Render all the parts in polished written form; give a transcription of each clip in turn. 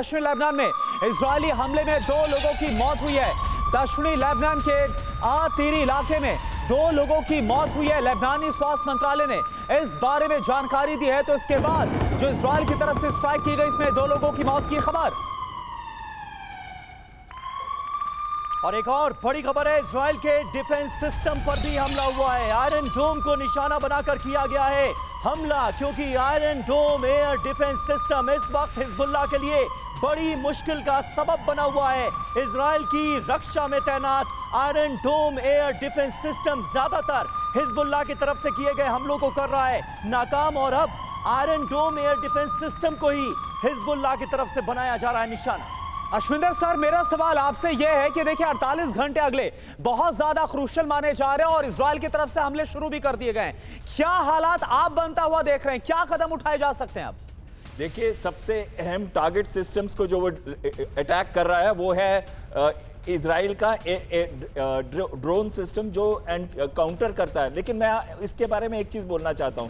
दक्षिणी लेबनान में इजरायली हमले में 2 लोगों की मौत हुई है। दक्षिणी लेबनान के तीरी इलाके में 2 लोगों की मौत हुई है। लेबनानी स्वास्थ्य मंत्रालय ने इस बारे में जानकारी दी है। तो इसके बाद जो इजरायल की तरफ से स्ट्राइक की गई, इसमें 2 लोगों की मौत की खबर। और एक और बड़ी खबर है, इजरायल के डिफेंस सिस्टम पर भी हमला हुआ है। आयरन डोम को निशाना बनाकर किया गया है हमला, क्योंकि आयरन डोम एयर डिफेंस सिस्टम इस वक्त हिजबुल्लाह के लिए बड़ी मुश्किल का सबब बना हुआ है। इजरायल की रक्षा में तैनात आयरन डोम एयर डिफेंस सिस्टम ज्यादातर हिजबुल्लाह की तरफ से किए गए हमलों को कर रहा है नाकाम, और अब आयरन डोम एयर डिफेंस सिस्टम को ही हिजबुल्लाह की तरफ से बनाया जा रहा है निशाना। अश्विंदर सर, मेरा सवाल आपसे यह है कि देखिए 48 घंटे अगले बहुत ज्यादा क्रूशल माने जा रहे हैं और इजरायल की तरफ से हमले शुरू भी कर दिए गए हैं। क्या हालात आप बनता हुआ देख रहे हैं, क्या कदम उठाए जा सकते हैं अब? देखिए, सबसे अहम टारगेट सिस्टम्स को जो वो अटैक कर रहा है वो है इजराइल का ड्रोन सिस्टम जो काउंटर करता है। लेकिन मैं इसके बारे में एक चीज बोलना चाहता हूं,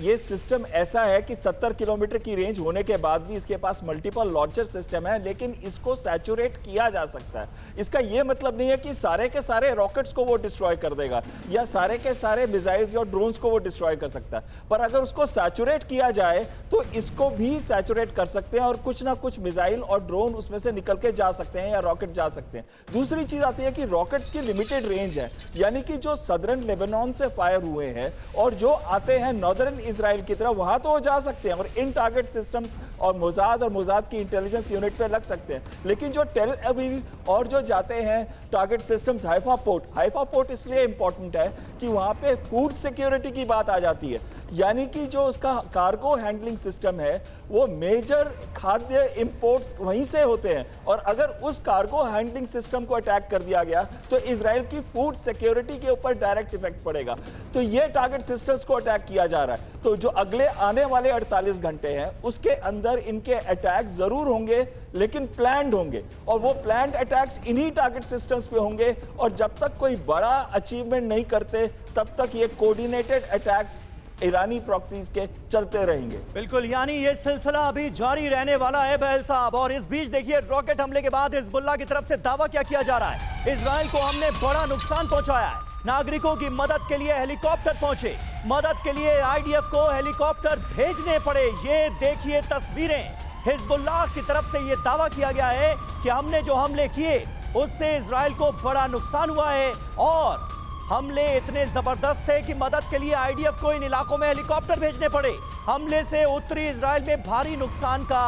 ये सिस्टम ऐसा है कि 70 किलोमीटर की रेंज होने के बाद भी इसके पास मल्टीपल लॉन्चर सिस्टम है, लेकिन इसको सैचुरेट किया जा सकता है। इसका यह मतलब नहीं है कि सारे के सारे रॉकेट्स को वो डिस्ट्रॉय कर देगा या सारे के सारे मिसाइल्स या ड्रोन्स को वो डिस्ट्रॉय कर सकता है, पर अगर उसको सैचुरेट किया जाए तो इसको भी सैचुरेट कर सकते हैं और कुछ ना कुछ मिसाइल और ड्रोन उसमें से निकल के जा सकते हैं या रॉकेट जा सकते हैं। दूसरी चीज आती है कि रॉकेट्स की लिमिटेड रेंज है, यानी कि जो सदर्न लेबनान से फायर हुए हैं और जो आते हैं नॉर्दर्न इजराइल की तरफ, वहां तो वो जा सकते हैं और इन टारगेट सिस्टम्स और मोसाद की इंटेलिजेंस यूनिट पे लग सकते हैं। लेकिन जो टेल अवीव और जो जाते हैं टारगेट सिस्टम्स हाइफा पोर्ट इसलिए इंपॉर्टेंट है कि वहां पे फूड सिक्योरिटी की बात आ जाती है, यानी कि जो उसका कार्गो हैंडलिंग सिस्टम है वो मेजर खाद्य इंपोर्ट्स वहीं से होते हैं, और अगर उस कार्गो हैंडलिंग सिस्टम को अटैक कर दिया गया तो इजराइल की फूड सिक्योरिटी के ऊपर डायरेक्ट इफेक्ट पड़ेगा। तो ये टारगेट सिस्टम्स को अटैक किया जा रहा है। तो जो अगले आने वाले 48 घंटे हैं उसके अंदर इनके अटैक जरूर होंगे, लेकिन प्लान्ड होंगे, और वो प्लान्ड अटैक्स इन्हीं टारगेट सिस्टम्स पे होंगे। और जब तक कोई बड़ा अचीवमेंट नहीं करते तब तक ये कोऑर्डिनेटेड अटैक्स ईरानी प्रॉक्सीज के चलते रहेंगे। बिल्कुल, यानी ये सिलसिला अभी जारी रहने वाला है बहल साहब। और इस बीच देखिए, रॉकेट हमले के बाद हिजबुल्लाह की तरफ से दावा क्या किया जा रहा है, इजराइल को हमने बड़ा नुकसान पहुंचाया है, नागरिकों की मदद के लिए हेलीकॉप्टर पहुंचे, मदद के लिए आईडीएफ को हेलीकॉप्टर भेजने पड़े। ये देखिए तस्वीरें, हिजबुल्लाह की तरफ से ये दावा किया गया है कि हमने जो हमले किए उससे इजराइल को बड़ा नुकसान हुआ है और हमले इतने जबरदस्त थे कि मदद के लिए आईडीएफ को इन इलाकों में हेलीकॉप्टर भेजने पड़े। हमले से उत्तरी इजराइल में भारी नुकसान का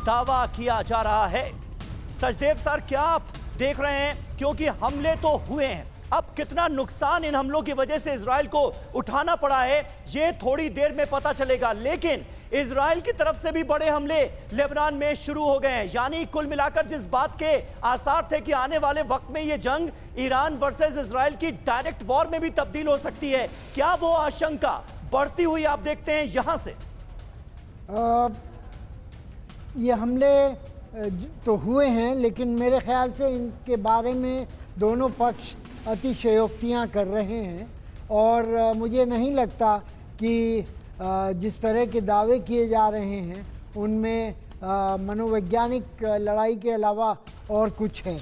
दावा किया जा रहा है। सचदेव सर, क्या आप देख रहे हैं, क्योंकि हमले तो हुए हैं, अब कितना नुकसान इन हमलों की वजह से इजराइल को उठाना पड़ा है ये थोड़ी देर में पता चलेगा। लेकिन इजराइल की तरफ से भी बड़े हमले लेबनान में शुरू हो गए हैं, यानी कुल मिलाकर जिस बात के आसार थे कि आने वाले वक्त में ये जंग ईरान वर्सेस इजराइल की डायरेक्ट वॉर में भी तब्दील हो सकती है, क्या वो आशंका बढ़ती हुई आप देखते हैं यहां से? ये हमले तो हुए हैं, लेकिन मेरे ख्याल से इनके बारे में दोनों पक्ष अतिशयोक्तियाँ कर रहे हैं, और मुझे नहीं लगता कि जिस तरह के दावे किए जा रहे हैं उनमें मनोवैज्ञानिक लड़ाई के अलावा और कुछ है।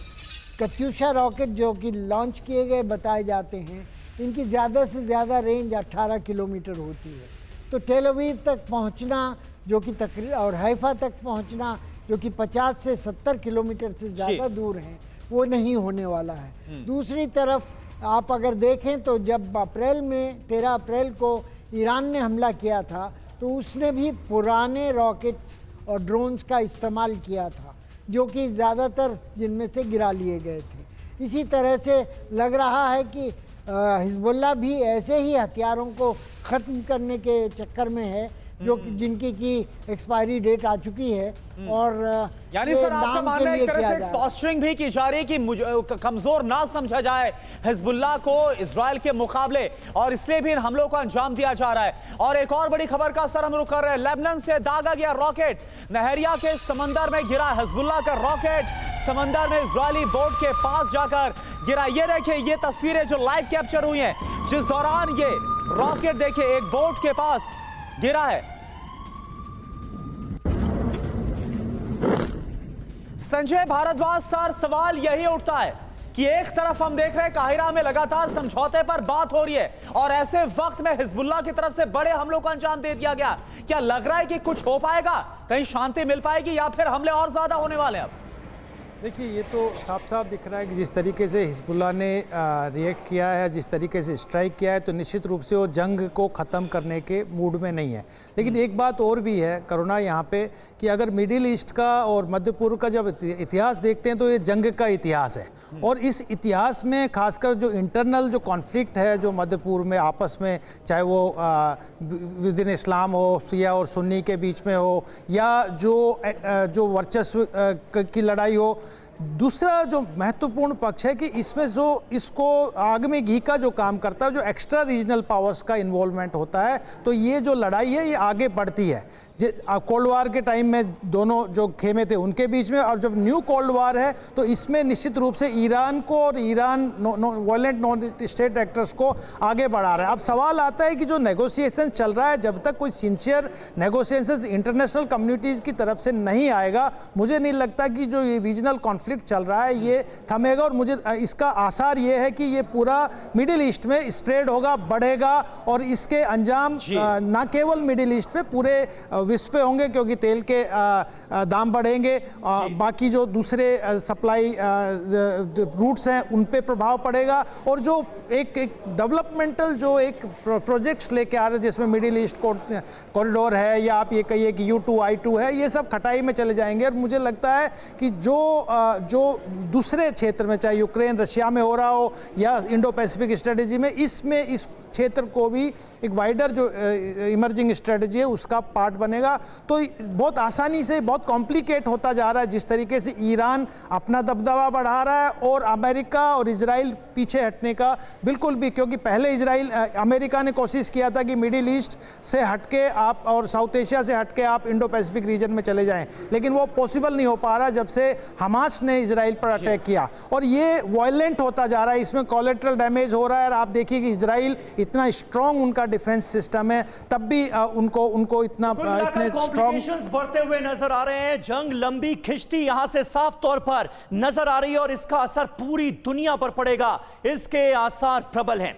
कत्यूशा रॉकेट जो कि लॉन्च किए गए बताए जाते हैं, इनकी ज़्यादा से ज़्यादा रेंज 18 किलोमीटर होती है। तो टेल अवीव तक पहुंचना जो कि और हैफा तक पहुंचना जो कि 50 से 70 किलोमीटर से ज़्यादा दूर हैं, वो नहीं होने वाला है। दूसरी तरफ आप अगर देखें तो जब अप्रैल में 13 अप्रैल को ईरान ने हमला किया था तो उसने भी पुराने रॉकेट्स और ड्रोन्स का इस्तेमाल किया था, जो कि ज़्यादातर जिनमें से गिरा लिए गए थे। इसी तरह से लग रहा है कि हिजबुल्लाह भी ऐसे ही हथियारों को ख़त्म करने के चक्कर में है जो जिनकी की एक्सपायरी डेट आ चुकी है। और यानी सर आपका मानना है एक तरह से पॉस्चरिंग भी की जा रही है कि कमजोर ना समझा जाए हिजबुल्लाह को इजराइल के मुकाबले, और इसलिए भी इन हमलों को अंजाम दिया जा रहा है। और एक और बड़ी खबर का सर हम रुक कर रहे हैं, लेबनान से दागा गया रॉकेट नहरिया के समंदर में गिरा। हिजबुल्लाह का रॉकेट समंदर में इजरायली बोट के पास जाकर गिरा। ये देखिए, ये तस्वीरें जो लाइव कैप्चर हुई हैं, जिस दौरान ये रॉकेट देखिए एक बोट के पास गिरा है। संजय भारद्वाज सर, सवाल यही उठता है कि एक तरफ हम देख रहे हैं काहिरा में लगातार समझौते पर बात हो रही है और ऐसे वक्त में हिजबुल्लाह की तरफ से बड़े हमलों को अंजाम दे दिया गया। क्या लग रहा है कि कुछ हो पाएगा, कहीं शांति मिल पाएगी या फिर हमले और ज्यादा होने वाले हैं? अब देखिए, ये तो साफ साफ दिख रहा है कि जिस तरीके से हिजबुल्लाह ने रिएक्ट किया है, जिस तरीके से स्ट्राइक किया है, तो निश्चित रूप से वो जंग को ख़त्म करने के मूड में नहीं है। लेकिन एक बात और भी है करुणा यहाँ पे, कि अगर मिडिल ईस्ट का और मध्य पूर्व का जब इतिहास देखते हैं तो ये जंग का इतिहास है। और इस इतिहास में खासकर जो इंटरनल जो कॉन्फ्लिक्ट है जो मध्य पूर्व में आपस में, चाहे वो विद इन इस्लाम हो, शिया और सुन्नी के बीच में हो, या जो वर्चस्व की लड़ाई हो, दूसरा जो महत्वपूर्ण पक्ष है कि इसमें जो इसको आग में घी का जो काम करता है, जो एक्स्ट्रा रीजनल पावर्स का इन्वॉल्वमेंट होता है, तो ये जो लड़ाई है ये आगे बढ़ती है। कोल्ड वार के टाइम में दोनों जो खेमे थे उनके बीच में, और जब न्यू कोल्ड वार है तो इसमें निश्चित रूप से ईरान को और Iran violent non state actors को आगे बढ़ा रहा है। अब सवाल आता है कि जो नेगोशिएशन चल रहा है, जब तक कोई सिंसियर नेगोशिएशन इंटरनेशनल कम्युनिटीज़ की तरफ से नहीं आएगा, मुझे नहीं लगता कि जो ये रीजनल कॉन्फ्लिक्ट चल रहा है ये थमेगा। और मुझे इसका आसार ये है कि ये पूरा मिडिल ईस्ट में स्प्रेड होगा, बढ़ेगा, और इसके अंजाम न केवल मिडिल ईस्ट पे, पूरे विश्व पे होंगे, क्योंकि तेल के दाम बढ़ेंगे, बाकी जो दूसरे सप्लाई रूट्स हैं उन पे प्रभाव पड़ेगा। और जो एक डेवलपमेंटल जो एक प्रोजेक्ट्स लेके आ रहे हैं, जिसमें मिडिल ईस्ट कॉरिडोर है, या आप ये कहिए कि U2I2 है, ये सब खटाई में चले जाएंगे। और मुझे लगता है कि जो दूसरे क्षेत्र में, चाहे यूक्रेन रशिया में हो रहा हो या इंडो पैसिफिक स्ट्रेटेजी में, इसमें इस क्षेत्र को भी एक वाइडर जो इमर्जिंग स्ट्रेटजी है उसका पार्ट बनेगा। तो बहुत आसानी से बहुत कॉम्प्लिकेट होता जा रहा है जिस तरीके से ईरान अपना दबदबा बढ़ा रहा है, और अमेरिका और इजराइल पीछे हटने का बिल्कुल भी, क्योंकि पहले अमेरिका ने कोशिश किया था कि मिडिल ईस्ट से हटके आप और साउथ एशिया से हटके आप इंडो पैसिफिक रीजन में चले जाएं, लेकिन वो पॉसिबल नहीं हो पा रहा जब से हमास ने इजराइल पर अटैक किया। और ये वायलेंट होता जा रहा है, इसमें कोलेटरल डैमेज हो रहा है। और आप देखिए कि इजराइल इतना स्ट्रॉन्ग उनका डिफेंस सिस्टम है, तब भी उनको इतने कॉम्प्लिकेशंस बढ़ते हुए नजर आ रहे हैं। जंग लंबी खिंचती यहां से साफ तौर पर नजर आ रही है, और इसका असर पूरी दुनिया पर पड़ेगा, इसके आसार प्रबल हैं।